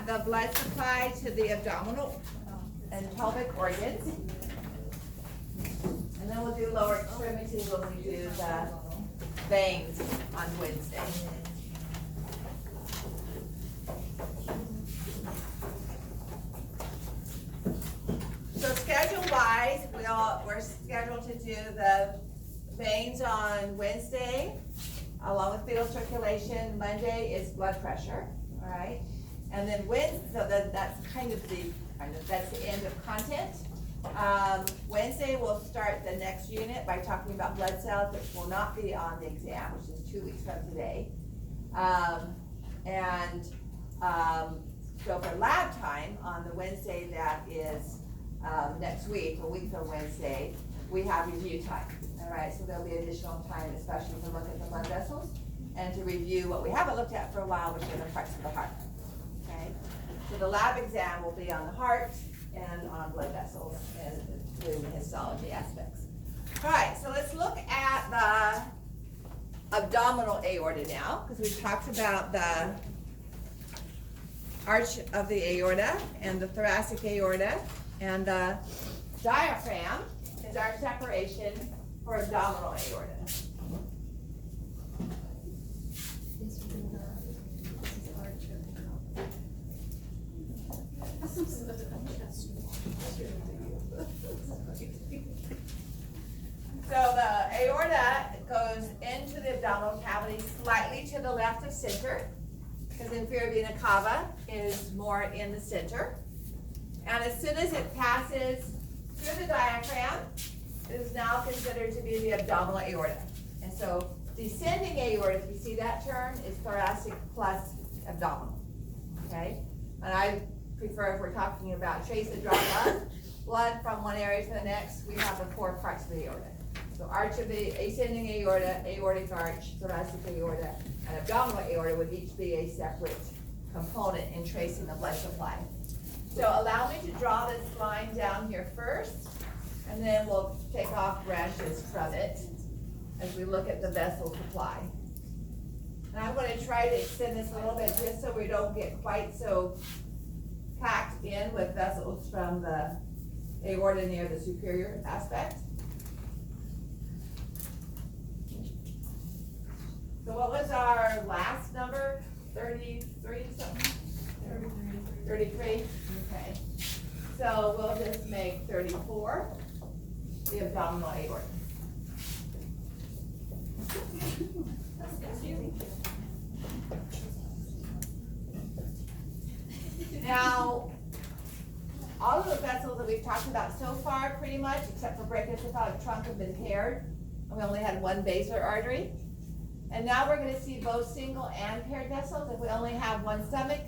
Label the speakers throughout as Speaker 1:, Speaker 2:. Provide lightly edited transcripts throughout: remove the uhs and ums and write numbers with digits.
Speaker 1: the blood supply to the abdominal and pelvic organs. And then we'll do lower extremities when we do the veins on Wednesday. So schedule-wise, we're scheduled to do the veins on Wednesday, along with fetal circulation. Monday is blood pressure, all right? And then that's that's the end of content. Wednesday we'll start the next unit by talking about blood cells, which will not be on the exam, which is 2 weeks from today. So for lab time on the Wednesday that is next week, a week from Wednesday, we have review time. All right, so there'll be additional time, especially to look at the blood vessels and to review what we haven't looked at for a while, which are the parts of the heart. Okay, so the lab exam will be on the heart and on blood vessels and including the histology aspects. All right, so let's look at the abdominal aorta now, because we've talked about the arch of the aorta and the thoracic aorta, and the diaphragm is our separation for abdominal aorta. So the aorta goes into the abdominal cavity slightly to the left of center, because inferior vena cava is more in the center. And as soon as it passes through the diaphragm, it is now considered to be the abdominal aorta. And so descending aorta, if you see that term, is thoracic plus abdominal, okay? And I prefer, if we're talking about trace and drop blood from one area to the next, we have the 4 parts of the aorta. So arch of the ascending aorta, aortic arch, thoracic aorta, and abdominal aorta would each be a separate component in tracing the blood supply. So allow me to draw this line down here first, and then we'll take off branches from it as we look at the vessel supply. And I'm going to try to extend this a little bit just so we don't get quite so packed in with vessels from the aorta near the superior aspect. So what was our last number? 33 something? 33? Okay. So we'll just make 34 the abdominal aorta. Now, all of the vessels that we've talked about so far, pretty much, except for brachiocephalic trunk, have been paired. And we only had one basilar artery. And now we're going to see both single and paired vessels. If we only have one stomach,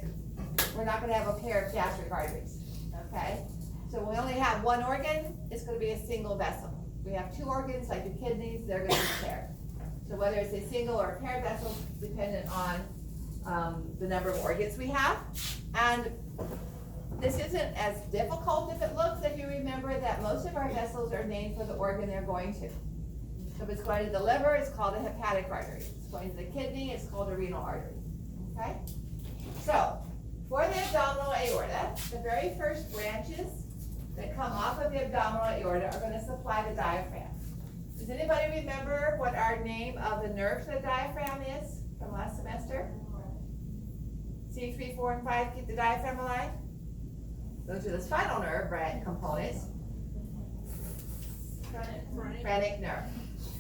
Speaker 1: we're not going to have a pair of gastric arteries, okay? So when we only have one organ, it's going to be a single vessel. We have 2 organs, like the kidneys, they're going to be paired. So whether it's a single or a paired vessel, dependent on the number of organs we have. And this isn't as difficult if it looks, if you remember that most of our vessels are named for the organ they're going to. So if it's going to the liver, it's called a hepatic artery. If it's going to the kidney, it's called a renal artery, okay? So, for the abdominal aorta, the very first branches that come off of the abdominal aorta are going to supply the diaphragm. Does anybody remember what our name of the nerve for the diaphragm is from last semester? C3, 4, and 5 keep the diaphragm alive? Those are the spinal nerve components. Phrenic nerve.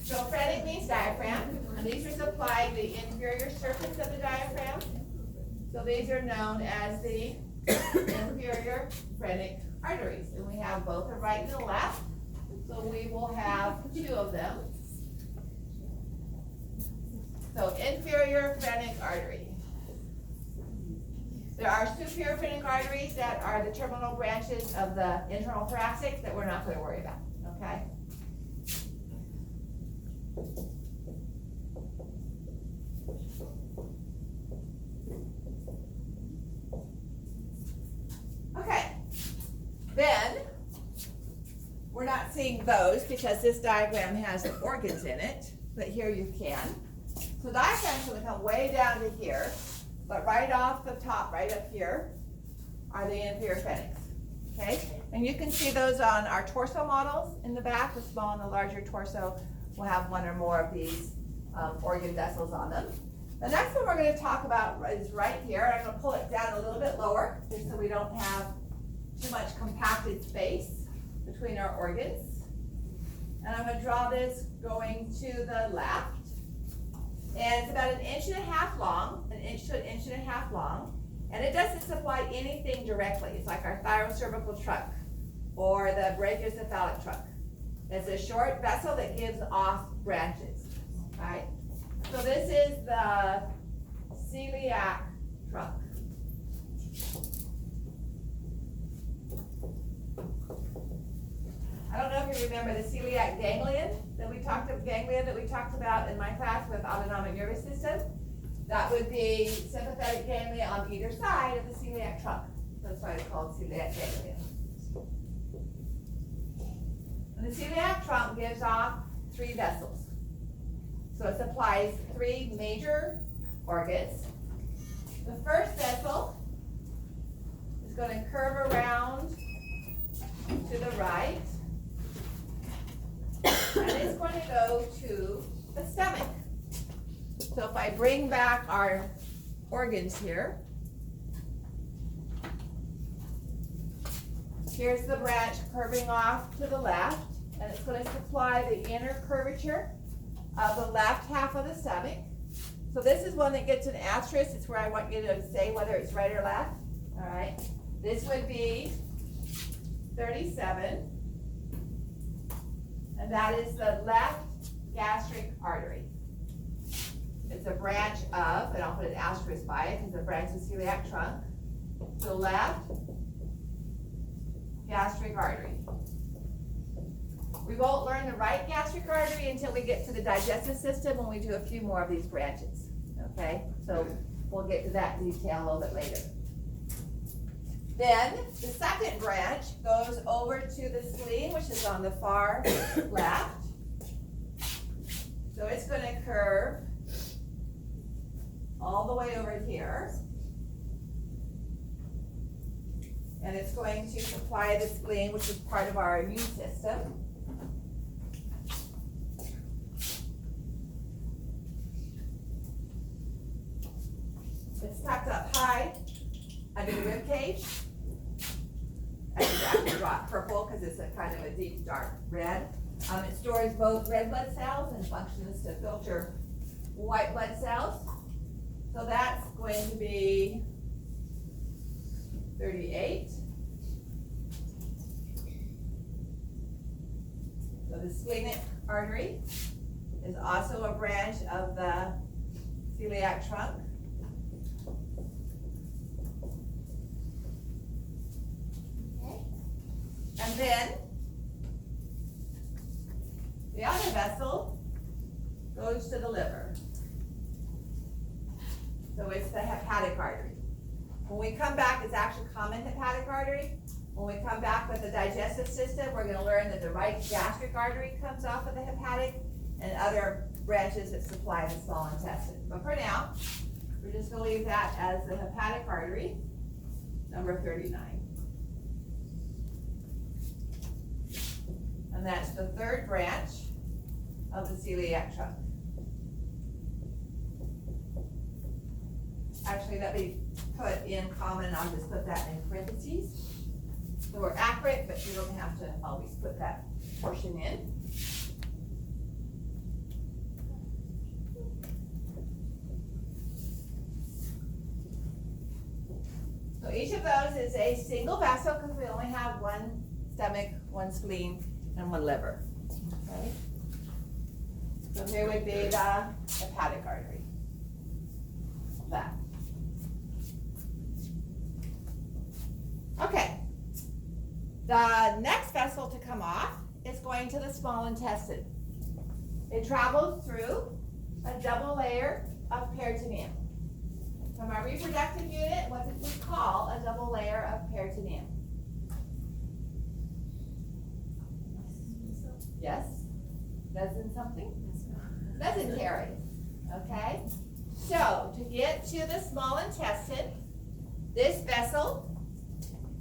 Speaker 1: So phrenic means diaphragm, and these are supplying the inferior surface of the diaphragm. So these are known as the inferior phrenic arteries. And we have both the right and the left. So we will have 2 of them. So inferior phrenic artery. There are superior phrenic arteries that are the terminal branches of the internal thoracic that we're not going to worry about, okay? Okay, then we're not seeing those because this diagram has the organs in it, but here you can. So the diaphragm's going to come way down to here, but right off the top, right up here, are the inferior phalanx. Okay, and you can see those on our torso models in the back. The small and the larger torso will have one or more of these organ vessels on them. The next one we're going to talk about is right here. I'm going to pull it down a little bit lower just so we don't have too much compacted space between our organs. And I'm going to draw this going to the left. And it's about 1.5 inches long, 1 inch to 1.5 inches long. And it doesn't supply anything directly. It's like our thyrocervical trunk or the brachiocephalic trunk. It's a short vessel that gives off branches, right? So this is the celiac trunk. I don't know if you remember the celiac ganglion that we talked about in my class with autonomic nervous system. That would be sympathetic ganglia on either side of the celiac trunk. That's why it's called celiac ganglion. And the celiac trunk gives off 3 vessels. So it supplies 3 major organs. The first vessel is going to curve around to the right. And it's going to go to the stomach. So if I bring back our organs here, here's the branch curving off to the left, and it's going to supply the inner curvature of the left half of the stomach. So this is one that gets an asterisk. It's where I want you to say whether it's right or left. All right. This would be 37. And that is the left gastric artery. It's a branch of, and I'll put an asterisk by it because it's a branch of the celiac trunk. The left gastric artery. We won't learn the right gastric artery until we get to the digestive system when we do a few more of these branches. Okay, so we'll get to that detail a little bit later. Then the second branch goes over to the spleen, which is on the far left. So it's going to curve all the way over here. And it's going to supply the spleen, which is part of our immune system. It's tucked up high under the rib cage. I can actually draw it purple because it's a kind of a deep dark red. It stores both red blood cells and functions to filter white blood cells. So that's going to be 38. So the splenic artery is also a branch of the celiac trunk. Okay. And then the other vessel goes to the liver. So it's the hepatic artery. When we come back, it's actually common hepatic artery. When we come back with the digestive system, we're going to learn that the right gastric artery comes off of the hepatic and other branches that supply the small intestine. But for now, we're just going to leave that as the hepatic artery, number 39. And that's the third branch of the celiac trunk. Actually, let me put in common, I'll just put that in parentheses. So we're accurate, but you don't have to always put that portion in. So each of those is a single vessel because we only have one stomach, one spleen, and one liver. Okay? So here would be the hepatic artery. That. Okay. The next vessel to come off is going to the small intestine. It travels through a double layer of peritoneum. From our reproductive unit, what we call a double layer of peritoneum. Yes? Doesn't something? Mesentery. Okay? So, to get to the small intestine, this vessel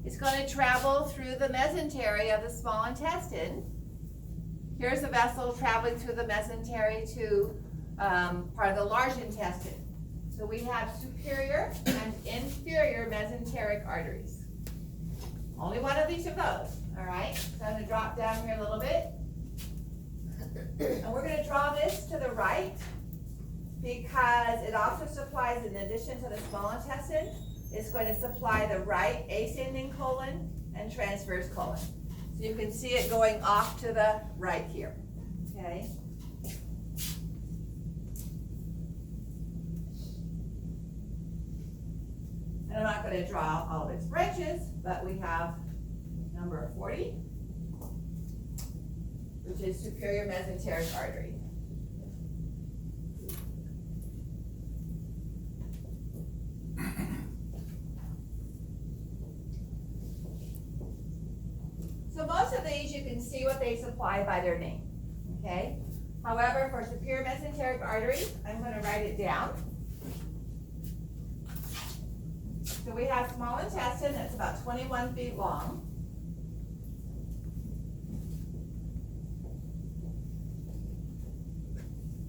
Speaker 1: It's going to travel through the mesentery of the small intestine. Here's the vessel traveling through the mesentery to part of the large intestine. So we have superior and inferior mesenteric arteries. Only one of each of those, all right? So I'm going to drop down here a little bit. And we're going to draw this to the right because it also supplies, in addition to the small intestine, it's going to supply the right ascending colon and transverse colon. So you can see it going off to the right here, okay? And I'm not going to draw all of its branches, but we have number 40, which is superior mesenteric artery. So most of these you can see what they supply by their name, okay? However, for superior mesenteric artery, I'm going to write it down. So we have small intestine that's about 21 feet long.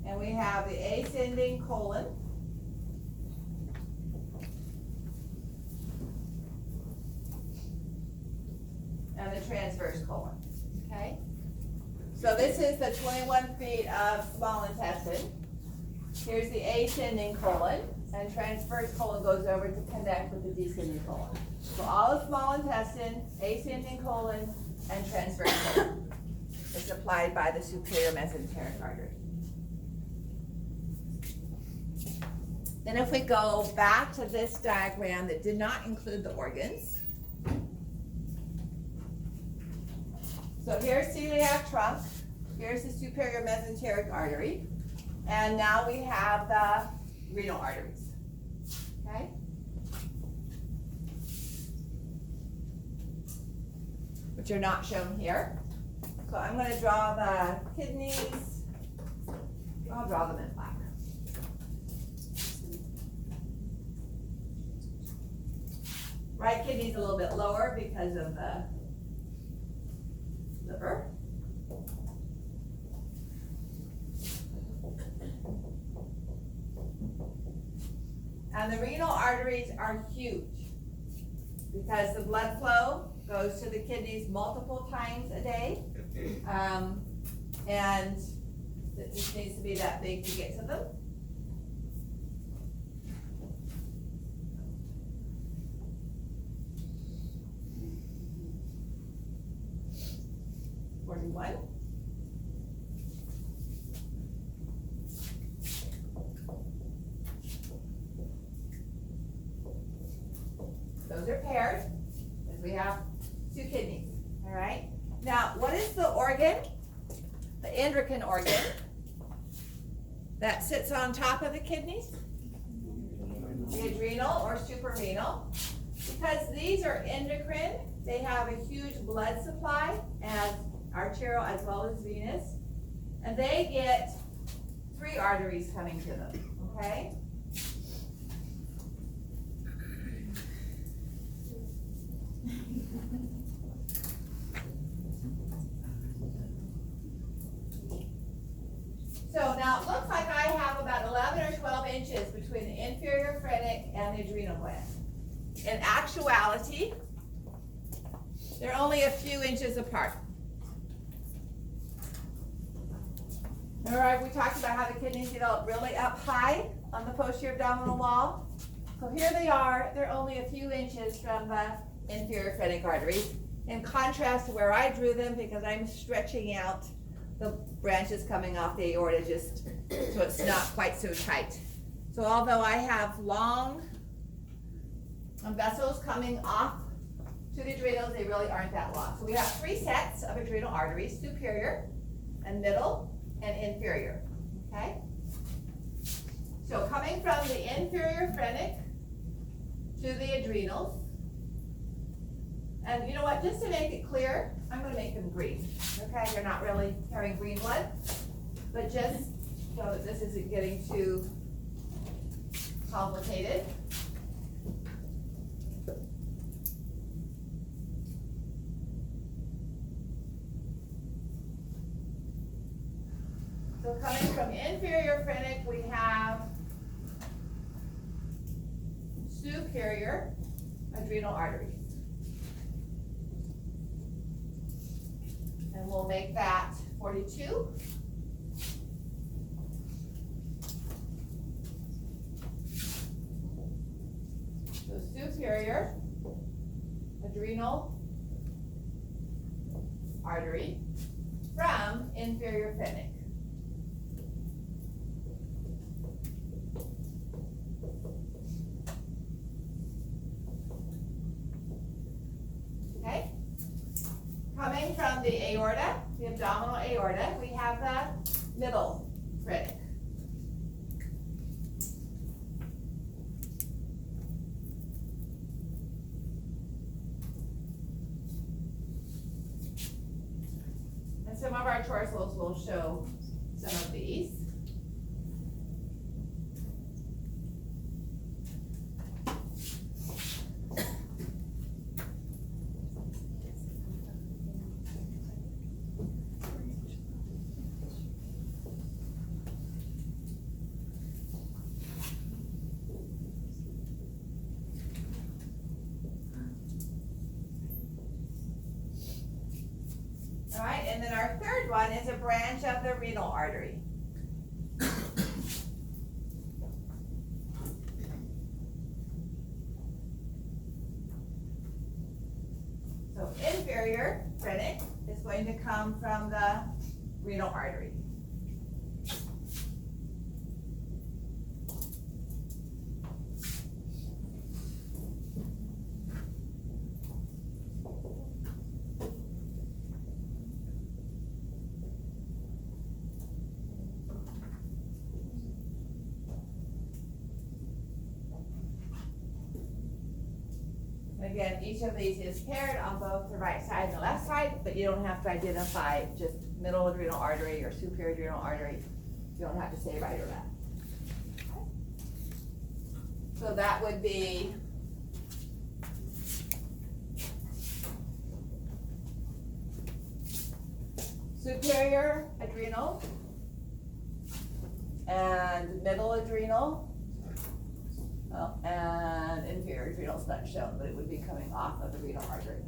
Speaker 1: And we have the ascending colon. And the transverse colon, okay? So this is the 21 feet of small intestine. Here's the ascending colon, and transverse colon goes over to connect with the descending colon. So all of small intestine, ascending colon, and transverse colon is supplied by the superior mesenteric artery. Then if we go back to this diagram that did not include the organs. So here's celiac trunk, here's the superior mesenteric artery, and now we have the renal arteries, okay? Which are not shown here. So I'm going to draw the kidneys. I'll draw them in black. Right kidney's a little bit lower because of the liver. And the renal arteries are huge because the blood flow goes to the kidneys multiple times a day. And it just needs to be that big to get to them. Those are paired, because we have two kidneys, all right? Now, what is the organ, the endocrine organ, that sits on top of the kidneys? The adrenal or suprarenal. Because these are endocrine, they have a huge blood supply, as arterial as well as venous, and they get 3 arteries coming to them, okay? So now it looks like I have about 11 or 12 inches between the inferior phrenic and the adrenal gland. In actuality, they're only a few inches apart. Remember we talked about how the kidneys develop really up high on the posterior abdominal wall? So here they are, they're only a few inches from the inferior phrenic arteries, in contrast to where I drew them, because I'm stretching out the branches coming off the aorta just so it's not quite so tight. So although I have long vessels coming off to the adrenals, they really aren't that long. So we have 3 sets of adrenal arteries, superior and middle and inferior, okay? So coming from the inferior phrenic to the adrenals, and you know what, just to make it clear, I'm going to make them green, okay? They're not really carrying green blood, but just so that this isn't getting too complicated. So coming from inferior phrenic, we have superior adrenal arteries. And we'll make that 42. So superior adrenal artery from inferior phrenic. Okay? Coming from the aorta, the abdominal aorta, we have the middle phrenic. And some of our torsals will show some of these. All right, and then our third one is a branch of the renal artery. So inferior phrenic is going to come from the renal artery. Again, each of these is paired on both the right side and the left side, but you don't have to identify just middle adrenal artery or superior adrenal artery. You don't have to say right or left. So that would be superior adrenal and middle adrenal. Well, and inferior adrenal is not shown, but it would be coming off of the renal artery.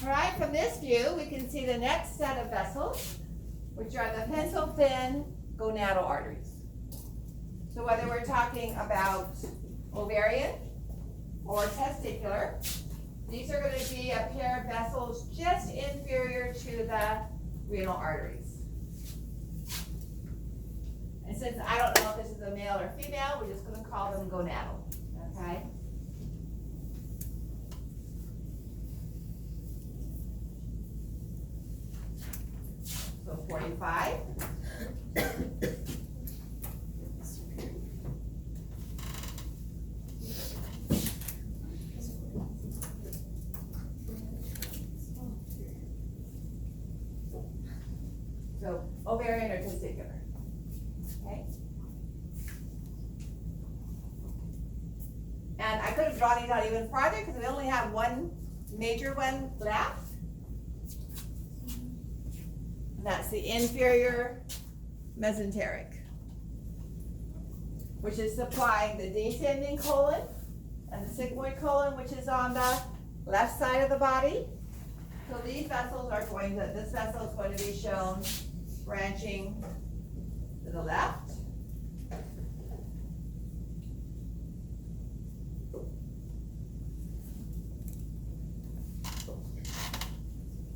Speaker 1: All right, from this view, we can see the next set of vessels, which are the pencil thin gonadal arteries. So whether we're talking about ovarian or testicular, these are going to be a pair of vessels just inferior to the renal arteries. And since I don't know if this is a male or female, we're just going to call them gonadal, okay? So 45. So ovarian or testicular. Okay. And I could have drawn these out even farther because we only have one major one left. And that's the inferior mesenteric, which is supplying the descending colon and the sigmoid colon, which is on the left side of the body. So these vessels are going to, this vessel is going to be shown branching to the left.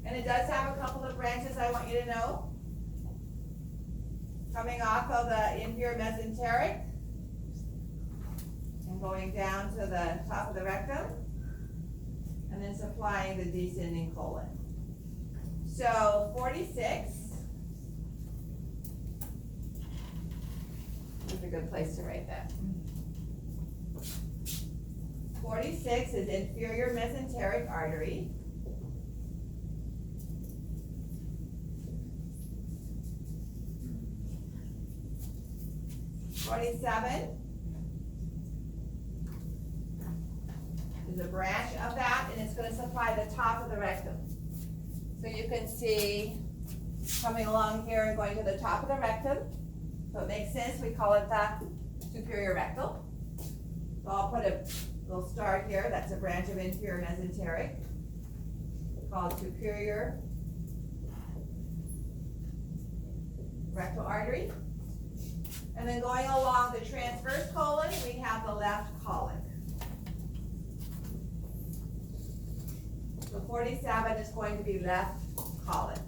Speaker 1: And it does have a couple of branches I want you to know. Coming off of the inferior mesenteric and going down to the top of the rectum, and then supplying the descending colon. So 46 is a good place to write that. 46 is inferior mesenteric artery. (47) is a branch of that, and it's going to supply the top of the rectum. So you can see coming along here and going to the top of the rectum. So it makes sense, we call it the superior rectal. So I'll put a little star here, that's a branch of inferior mesenteric, called superior rectal artery. And then going along the transverse colon, we have the left colic. So 47 is going to be left colic.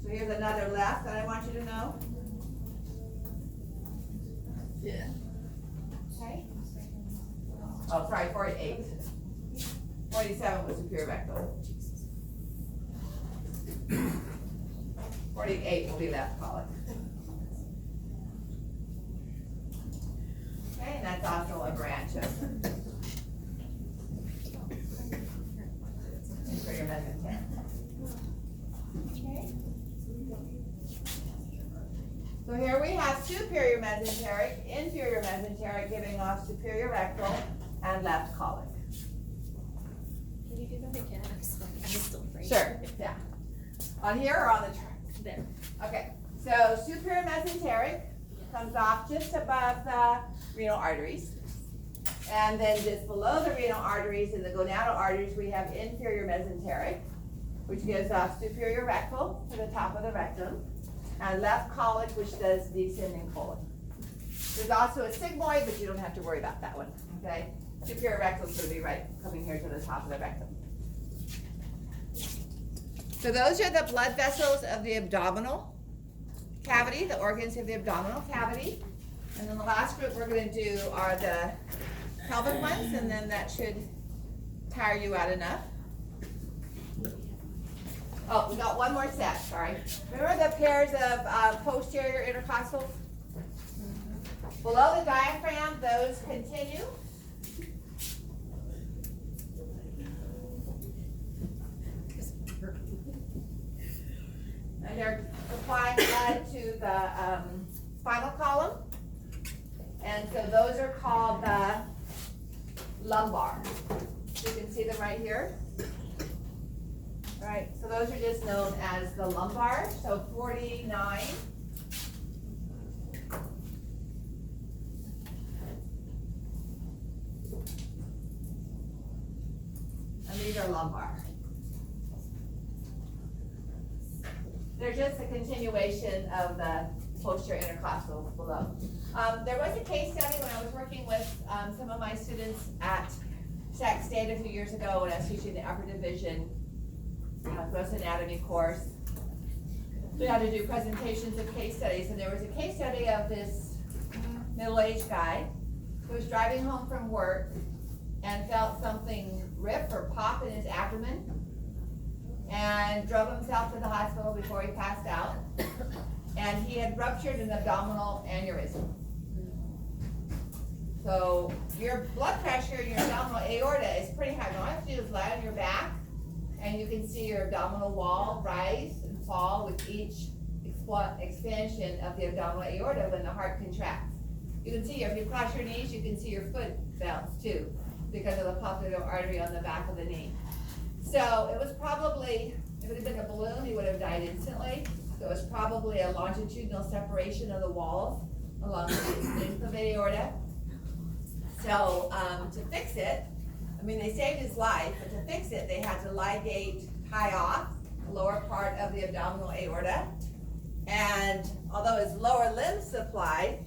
Speaker 1: So here's another left that I want you to know.
Speaker 2: Yeah.
Speaker 1: Okay. Oh, sorry, 48. 47 was superior rectal. 48 will be left colic. Okay, and that's also a branch of inferior mesenteric. Okay. So here we have superior mesenteric, inferior mesenteric giving off superior rectal and left colic.
Speaker 2: Can you do that again? I'm sorry, I'm still afraid.
Speaker 1: Sure, yeah. On here or on the chart?
Speaker 2: There.
Speaker 1: Okay, so superior mesenteric comes off just above the renal arteries. And then just below the renal arteries and the gonadal arteries, we have inferior mesenteric, which gives off superior rectal to the top of the rectum, and left colic, which does descending colon. There's also a sigmoid, but you don't have to worry about that one, okay? Superior rectal is going to be right coming here to the top of the rectum. So those are the blood vessels of the abdominal cavity, the organs of the abdominal cavity. And then the last group we're going to do are the pelvic ones, and then that should tire you out enough. Oh, we got one more set, sorry. Remember the pairs of posterior intercostals? Below the diaphragm, those continue. And they're supplying blood to the spinal column. And so those are called the lumbar. You can see them right here. All right, so those are just known as the lumbar. So 49. And these are lumbar. They're just a continuation of the posterior intercostal below. There was a case study when I was working with some of my students at Sac State a few years ago when I was teaching the upper division gross anatomy course. We had to do presentations of case studies, and there was a case study of this middle-aged guy who was driving home from work and felt something rip or pop in his abdomen and drove himself to the hospital before he passed out. And he had ruptured an abdominal aneurysm. So your blood pressure in your abdominal aorta is pretty high. All you have to do is lie on your back, and you can see your abdominal wall rise and fall with each expansion of the abdominal aorta when the heart contracts. You can see, if you cross your knees, you can see your foot bounce too, because of the popliteal artery on the back of the knee. So it was probably, if it had been a balloon, he would have died instantly. So it was probably a longitudinal separation of the walls along the length of the aorta. So to fix it, I mean, they saved his life, but to fix it, they had to ligate, tie off the lower part of the abdominal aorta. And although his lower limbs supplied,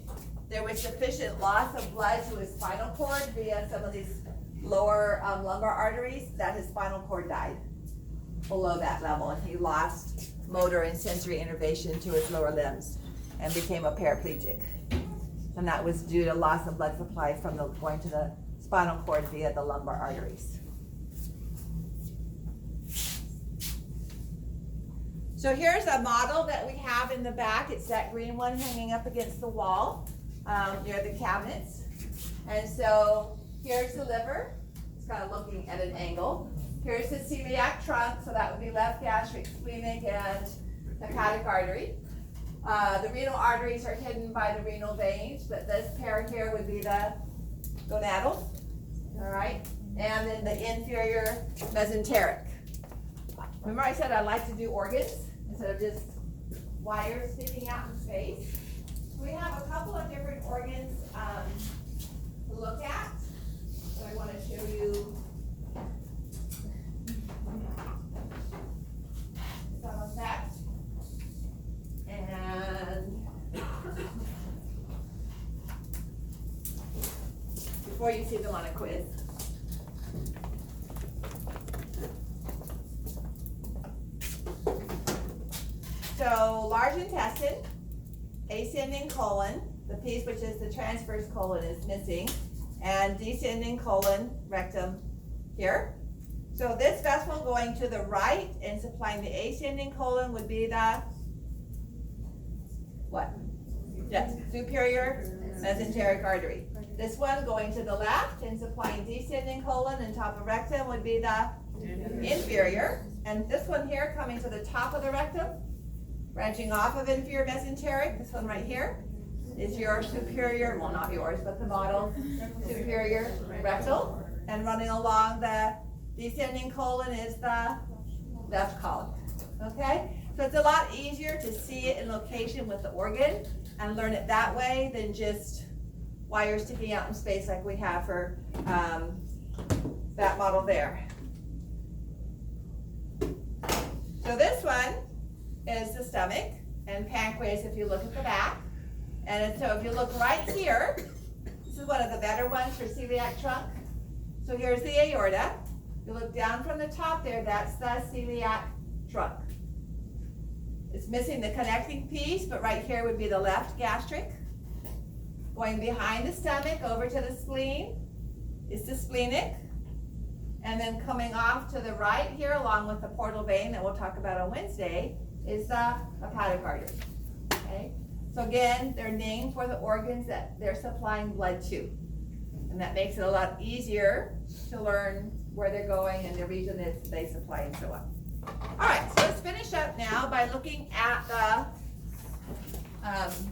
Speaker 1: there was sufficient loss of blood to his spinal cord via some of these lower lumbar arteries that his spinal cord died below that level, and he lost motor and sensory innervation to his lower limbs and became a paraplegic. And that was due to loss of blood supply from going to the spinal cord via the lumbar arteries. So here's a model that we have in the back. It's that green one hanging up against the wall near the cabinets. And so here's the liver. It's kind of looking at an angle. Here's the celiac trunk, so that would be left gastric, splenic, and hepatic artery. The renal arteries are hidden by the renal veins, but this pair here would be the gonadals. All right. and then the inferior mesenteric. Remember I said I like to do organs instead of just wires sticking out in space? We have a couple of different organs to look at. So I want to show you some of that. And before you see them on a quiz. So large intestine, ascending colon, the piece which is the transverse colon is missing, and descending colon, rectum here. So this vessel going to the right and supplying the ascending colon would be the what? Yes, superior mesenteric artery. This one going to the left and supplying descending colon and top of rectum would be the inferior. And this one here coming to the top of the rectum, branching off of inferior mesenteric, this one right here, is your superior, well not yours, but the model, superior rectal. And running along the descending colon is the left colon, okay? So it's a lot easier to see it in location with the organ and learn it that way than just wires sticking out in space like we have for that model there. So this one is the stomach and pancreas if you look at the back. And so if you look right here, this is one of the better ones for celiac trunk. So here's the aorta. You look down from the top there, that's the celiac trunk. It's missing the connecting piece, but right here would be the left gastric. Going behind the stomach over to the spleen is the splenic. And then coming off to the right here, along with the portal vein that we'll talk about on Wednesday, is the hepatic artery. Okay? So again, they're named for the organs that they're supplying blood to. And that makes it a lot easier to learn where they're going and the region that they supply and so on. All right, so let's finish up now by looking at the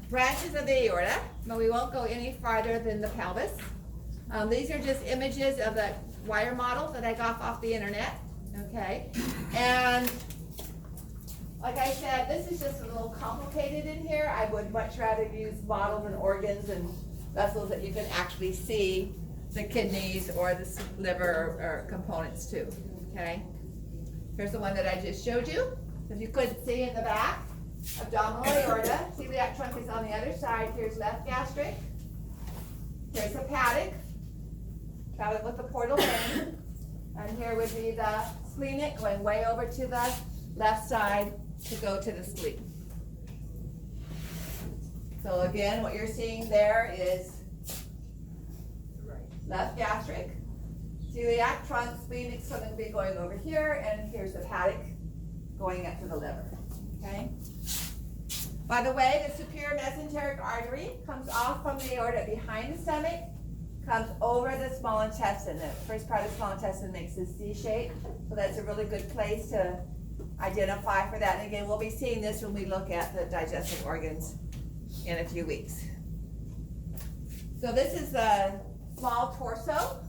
Speaker 1: branches of the aorta, but we won't go any farther than the pelvis. These are just images of the wire model that I got off the internet, okay? And like I said, this is just a little complicated in here. I would much rather use models and organs and vessels that you can actually see the kidneys or the liver or components too, okay? Here's the one that I just showed you. If you couldn't see in the back, abdominal aorta, celiac trunk is on the other side. Here's left gastric. Here's hepatic, traveling with the portal vein. And here would be the splenic going way over to the left side to go to the spleen. So again, what you're seeing there is left gastric, celiac trunk, splenic, so going to be going over here, and here's the hepatic going up to the liver, okay? By the way, the superior mesenteric artery comes off from the aorta behind the stomach, comes over the small intestine. The first part of the small intestine makes this C shape, so that's a really good place to identify for that. And again, we'll be seeing this when we look at the digestive organs in a few weeks. So this is the small torso,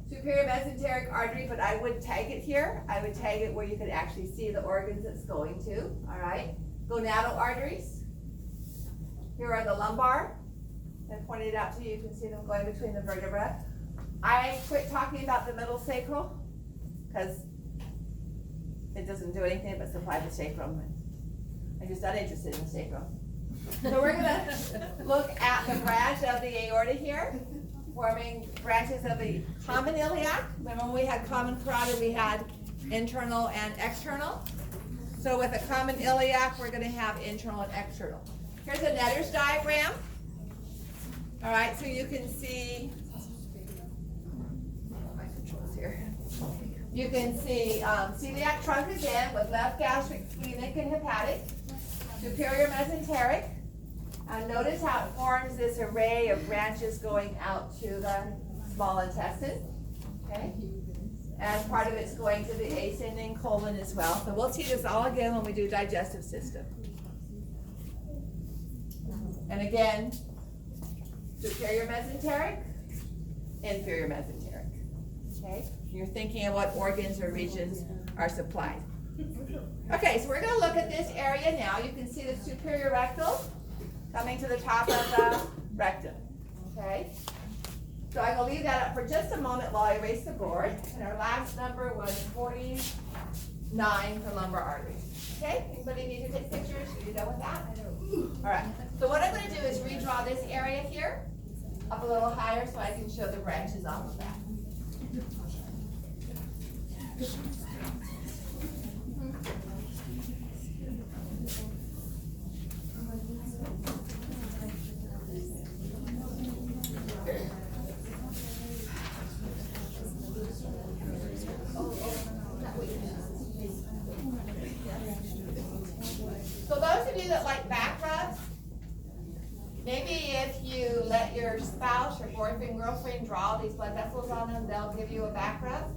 Speaker 1: superior mesenteric artery, but I would tag it here. I would tag it where you could actually see the organs it's going to, all right? Gonadal arteries. Here are the lumbar. I pointed out to you, you can see them going between the vertebrae. I quit talking about the middle sacral because it doesn't do anything but supply the sacrum. I'm just not interested in the sacrum. So we're gonna look at the branch of the aorta here, forming branches of the common iliac. Remember when we had common carotid, we had internal and external. So with a common iliac, we're gonna have internal and external. Here's a Netter's diagram. All right, so you can see, my controls here. You can see celiac trunk again with left gastric, splenic, and hepatic, superior mesenteric. And notice how it forms this array of branches going out to the small intestine, okay? And part of it's going to the ascending colon as well. So we'll see this all again when we do digestive system. And again, superior mesenteric, inferior mesenteric. okay? You're thinking of what organs or regions are supplied. Okay, so we're gonna look at this area now. You can see the superior rectal coming to the top of the rectum, okay? So I'm gonna leave that up for just a moment while I erase the board. And our last number was 49 for lumbar arteries. Okay, anybody need to take pictures? Are you done with that? All right, so what I'm gonna do is redraw this area here up a little higher so I can show the branches off of that. So those of you that like back rubs, maybe if you let your spouse or boyfriend, girlfriend draw these blood vessels on them, they'll give you a back rub.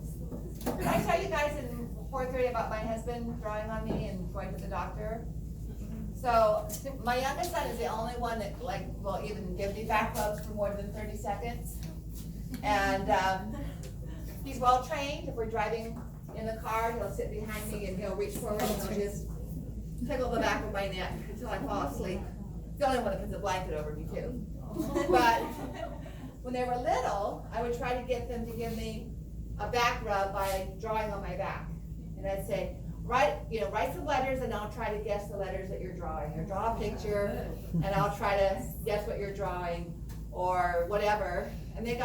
Speaker 1: Did I tell you guys in 4:30 about my husband drawing on me and going to the doctor? So my youngest son is the only one that will even give me back rubs for more than 30 seconds. And he's well trained. If we're driving in the car, he'll sit behind me and he'll reach forward and he'll just tickle the back of my neck until I fall asleep. He's the only one that puts a blanket over me too. But when they were little, I would try to get them to give me a back rub by drawing on my back. And I'd say, write some letters and I'll try to guess the letters that you're drawing. Or draw a picture and I'll try to guess what you're drawing or whatever. And they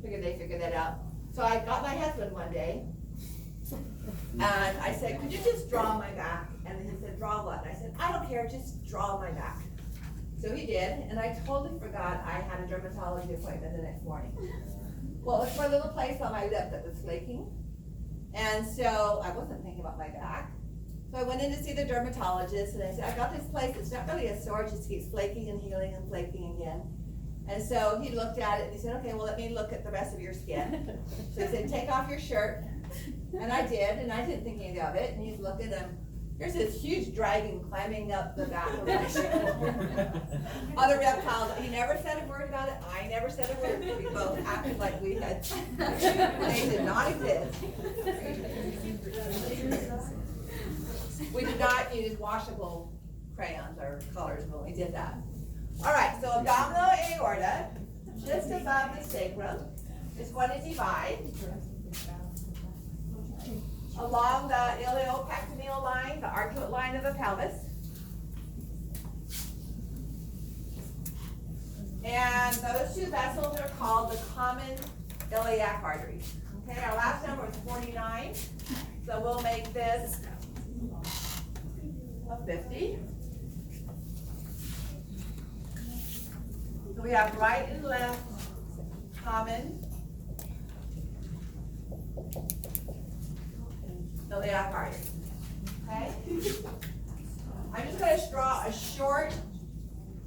Speaker 1: figured that out. So I got my husband one day and I said, could you just draw my back? And he said, draw what? And I said, I don't care, just draw my back. So he did, and I totally forgot I had a dermatology appointment the next morning. Well, it was for a little place on my lip that was flaking. And so I wasn't thinking about my back. So I went in to see the dermatologist and I said, I got this place, it's not really a sore, it just keeps flaking and healing and flaking again. And so he looked at it and he said, okay, well, let me look at the rest of your skin. So he said, take off your shirt. And I did, and I didn't think anything of it. And he's looking and there's this huge dragon climbing up the back of my shoe. Other reptiles, he never said a word about it. I never said a word. We both acted like we had, they did not exist. We did not use washable crayons or colors when we did that. All right, so abdominal aorta, just above the sacrum, is going to divide along the iliopectineal line, the arcuate line of the pelvis. And those two vessels are called the common iliac arteries. Okay, our last number is 49, so we'll make this a 50. So we have right and left common iliac artery. Okay? I'm just going to draw a short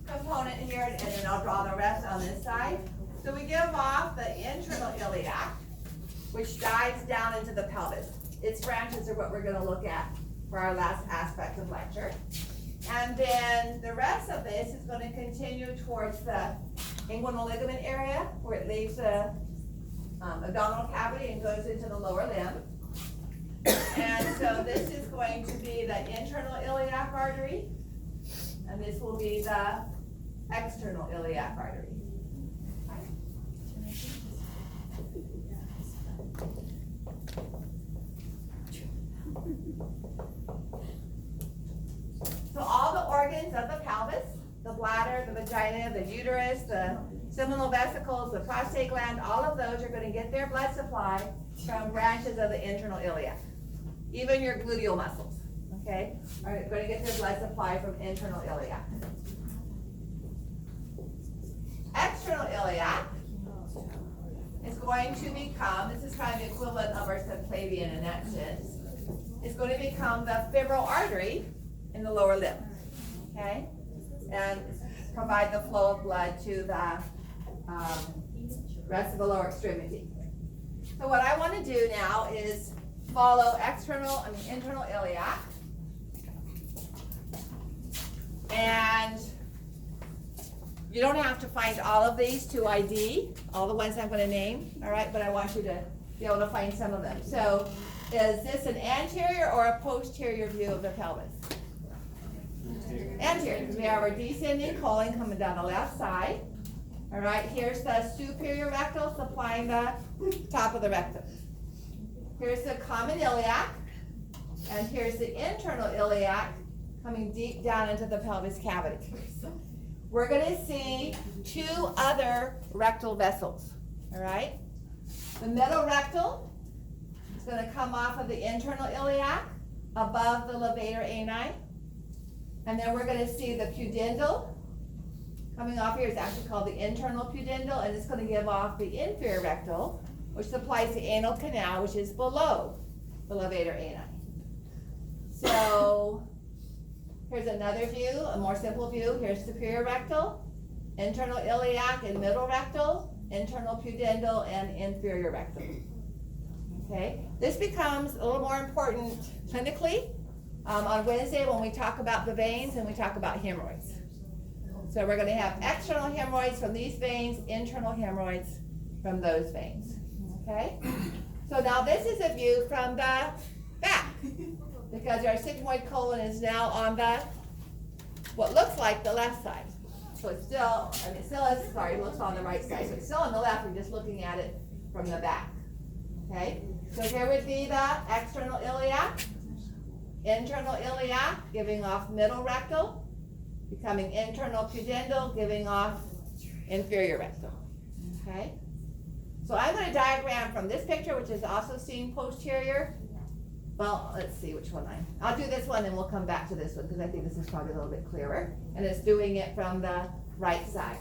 Speaker 1: component here and then I'll draw the rest on this side. So we give off the internal iliac, which dives down into the pelvis. Its branches are what we're going to look at for our last aspect of lecture. And then the rest of this is going to continue towards the inguinal ligament area where it leaves the abdominal cavity and goes into the lower limb. And so this is going to be the internal iliac artery, and this will be the external iliac artery. So all the organs of the pelvis, the bladder, the vagina, the uterus, the seminal vesicles, the prostate gland, all of those are going to get their blood supply from branches of the internal iliac. Even your gluteal muscles, okay, are going to get their blood supply from internal iliac. External iliac is going to become, this is kind of the equivalent of our subclavian in that sense, it's going to become the femoral artery in the lower limb, okay, and provide the flow of blood to the rest of the lower extremity. So what I want to do now is follow internal iliac, and you don't have to find all of these to ID, all the ones I'm going to name, all right, but I want you to be able to find some of them. So is this an anterior or a posterior view of the pelvis? Anterior, because we have our descending colon coming down the left side. All right, here's the superior rectal supplying the top of the rectum. Here's the common iliac, and here's the internal iliac coming deep down into the pelvis cavity. We're gonna see two other rectal vessels, all right? The middle rectal is gonna come off of the internal iliac above the levator ani. And then we're gonna see the pudendal coming off here. It's actually called the internal pudendal, and it's gonna give off the inferior rectal, which supplies the anal canal, which is below the levator ani. So here's another view, a more simple view. Here's superior rectal, internal iliac and middle rectal, internal pudendal and inferior rectal. Okay, this becomes a little more important clinically on Wednesday when we talk about the veins and we talk about hemorrhoids. So we're going to have external hemorrhoids from these veins, internal hemorrhoids from those veins. Okay? So now this is a view from the back, because our sigmoid colon is now on the, what looks like the left side. So it's still, it still is, sorry, it looks on the right side. So it's still on the left, we're just looking at it from the back. Okay? So here would be the external iliac, internal iliac, giving off middle rectal, becoming internal pudendal, giving off inferior rectal. Okay? So I'm going to diagram from this picture, which is also seen posterior. Well, let's see which one I'll do this one and we'll come back to this one because I think this is probably a little bit clearer. And it's doing it from the right side.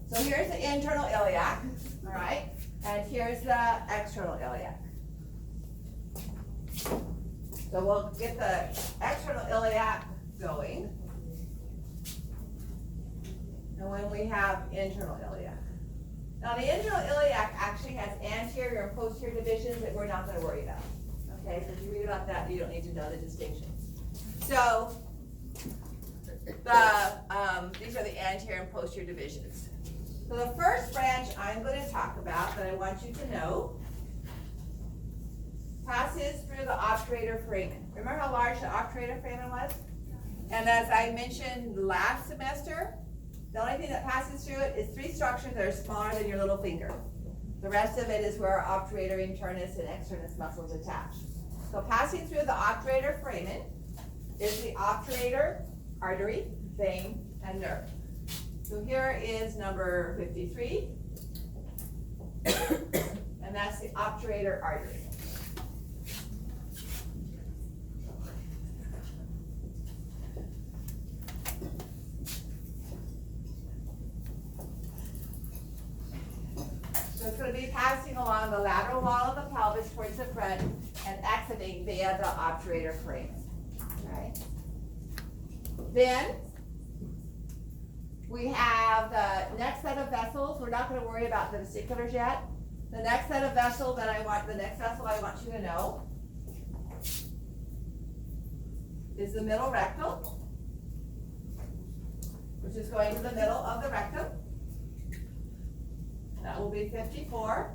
Speaker 1: So here's the internal iliac, all right? And here's the external iliac. So we'll get the external iliac going. And when we have internal iliac. Now the internal iliac actually has anterior and posterior divisions that we're not going to worry about. Okay, so if you read about that, you don't need to know the distinctions. So these are the anterior and posterior divisions. So the first branch I'm going to talk about that I want you to know passes through the obturator foramen. Remember how large the obturator foramen was? And as I mentioned last semester, the only thing that passes through it is three structures that are smaller than your little finger. The rest of it is where our obturator internus and externus muscles attach. So passing through the obturator foramen is the obturator artery, vein, and nerve. So here is number 53, and that's the obturator artery. So it's going to be passing along the lateral wall of the pelvis towards the front and exiting via the obturator foramen. Okay. Then we have the next set of vessels. We're not going to worry about the vesiculars yet. The next set of vessel that I want you to know is the middle rectal, which is going to the middle of the rectum. That will be 54.